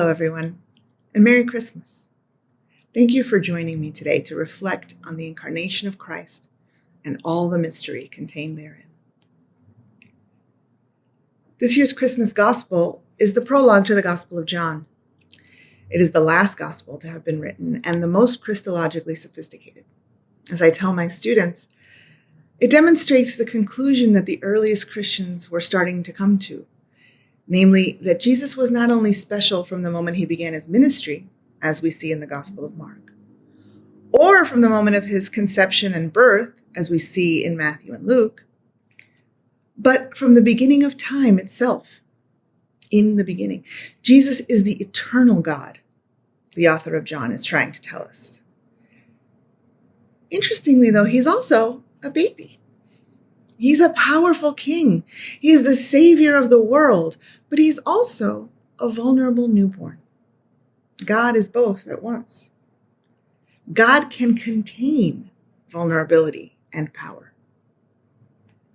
Hello, everyone, and Merry Christmas. Thank you for joining me today to reflect on the incarnation of Christ and all the mystery contained therein. This year's Christmas Gospel is the prologue to the Gospel of John. It is the last Gospel to have been written and the most Christologically sophisticated. As I tell my students, it demonstrates the conclusion that the earliest Christians were starting to come to, namely that Jesus was not only special from the moment he began his ministry, as we see in the Gospel of Mark, or from the moment of his conception and birth, as we see in Matthew and Luke, but from the beginning of time itself. In the beginning, Jesus is the eternal God, the author of John is trying to tell us. Interestingly, though, he's also a baby. He's a powerful king. He is the savior of the world, but he's also a vulnerable newborn. God is both at once. God can contain vulnerability and power.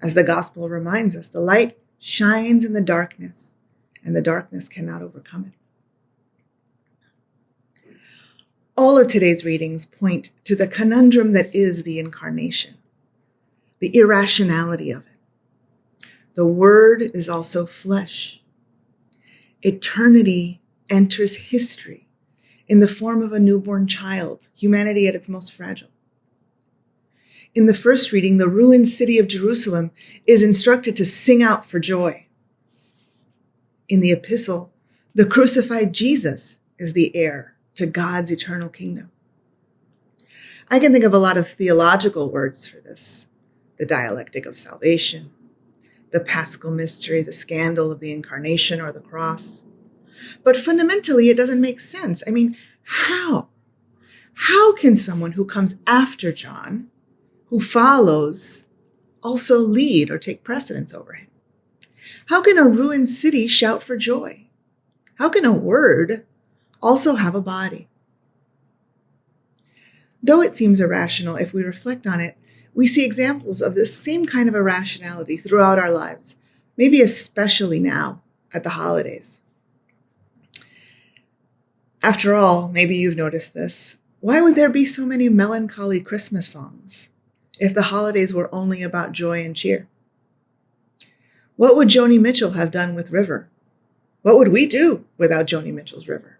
As the gospel reminds us, the light shines in the darkness, and the darkness cannot overcome it. All of today's readings point to the conundrum that is the incarnation, the irrationality of it. The Word is also flesh. Eternity enters history in the form of a newborn child, humanity at its most fragile. In the first reading, the ruined city of Jerusalem is instructed to sing out for joy. In the epistle, the crucified Jesus is the heir to God's eternal kingdom. I can think of a lot of theological words for this: the dialectic of salvation, the paschal mystery, the scandal of the incarnation or the cross. But fundamentally, it doesn't make sense. I mean, how? How can someone who comes after John, who follows, also lead or take precedence over him? How can a ruined city shout for joy? How can a word also have a body? Though it seems irrational, if we reflect on it, we see examples of this same kind of irrationality throughout our lives, maybe especially now at the holidays. After all, maybe you've noticed this, why would there be so many melancholy Christmas songs if the holidays were only about joy and cheer? What would Joni Mitchell have done with River? What would we do without Joni Mitchell's River?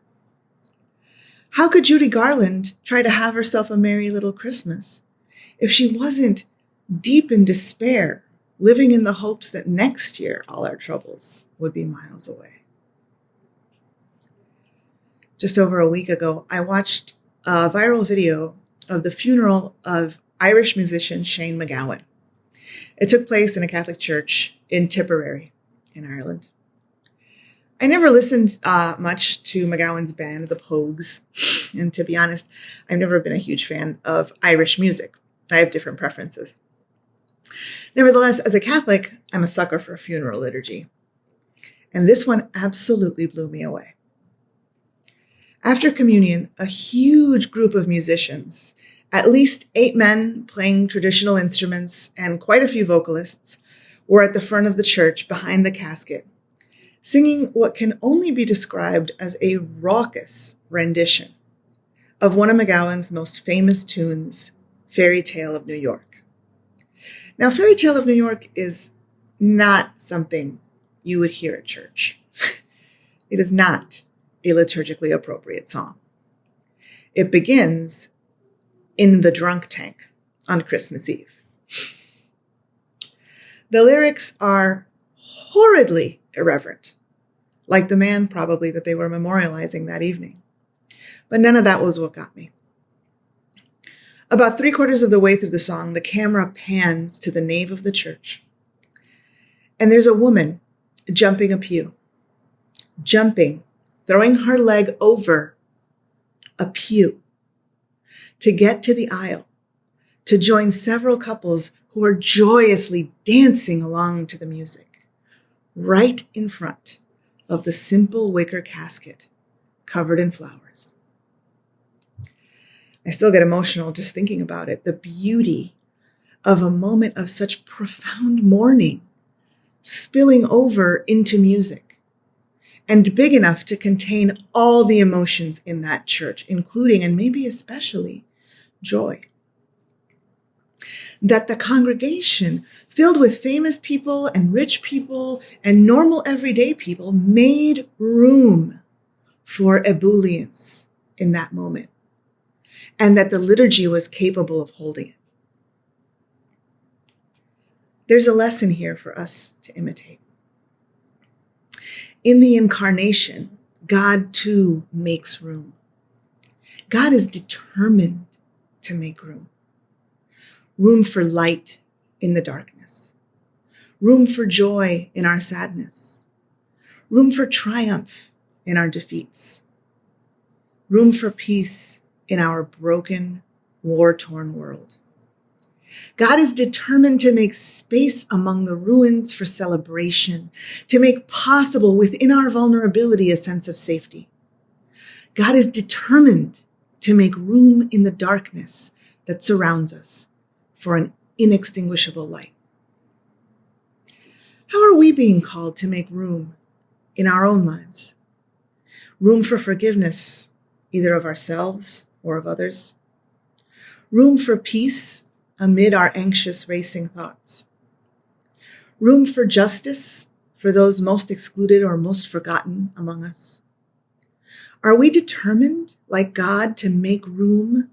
How could Judy Garland try to have herself a merry little Christmas if she wasn't deep in despair, living in the hopes that next year all our troubles would be miles away? Just over a week ago, I watched a viral video of the funeral of Irish musician Shane MacGowan. It took place in a Catholic church in Tipperary in Ireland. I never listened much to MacGowan's band, the Pogues, and to be honest, I've never been a huge fan of Irish music. I have different preferences. Nevertheless, as a Catholic, I'm a sucker for funeral liturgy, and this one absolutely blew me away. After communion, a huge group of musicians, at least 8 men playing traditional instruments and quite a few vocalists, were at the front of the church behind the casket, singing what can only be described as a raucous rendition of one of MacGowan's most famous tunes, Fairy Tale of New York. Now, Fairy Tale of New York is not something you would hear at church. It is not a liturgically appropriate song. It begins in the drunk tank on Christmas Eve. The lyrics are horridly irreverent, like the man probably that they were memorializing that evening. But none of that was what got me. About 3/4 of the way through the song, the camera pans to the nave of the church, and there's a woman jumping a pew, throwing her leg over a pew to get to the aisle, to join several couples who are joyously dancing along to the music, right in front of the simple wicker casket covered in flowers. I still get emotional just thinking about it. The beauty of a moment of such profound mourning spilling over into music, and big enough to contain all the emotions in that church, including and maybe especially joy. That the congregation, filled with famous people and rich people and normal everyday people, made room for ebullience in that moment, and that the liturgy was capable of holding it. There's a lesson here for us to imitate. In the incarnation, God too makes room. God is determined to make room. Room for light in the darkness. Room for joy in our sadness. Room for triumph in our defeats. Room for peace in our broken, war-torn world. God is determined to make space among the ruins for celebration, to make possible within our vulnerability a sense of safety. God is determined to make room in the darkness that surrounds us for an inextinguishable light. How are we being called to make room in our own lives? Room for forgiveness, either of ourselves or of others. Room for peace amid our anxious, racing thoughts. Room for justice for those most excluded or most forgotten among us. Are we determined, like God, to make room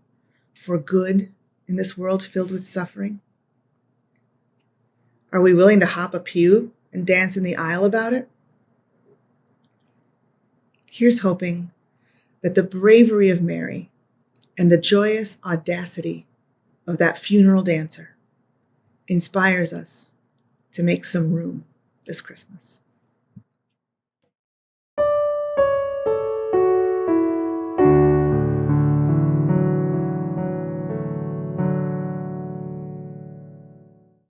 for good in this world filled with suffering? Are we willing to hop a pew and dance in the aisle about it? Here's hoping that the bravery of Mary and the joyous audacity of that funeral dancer inspires us to make some room this Christmas.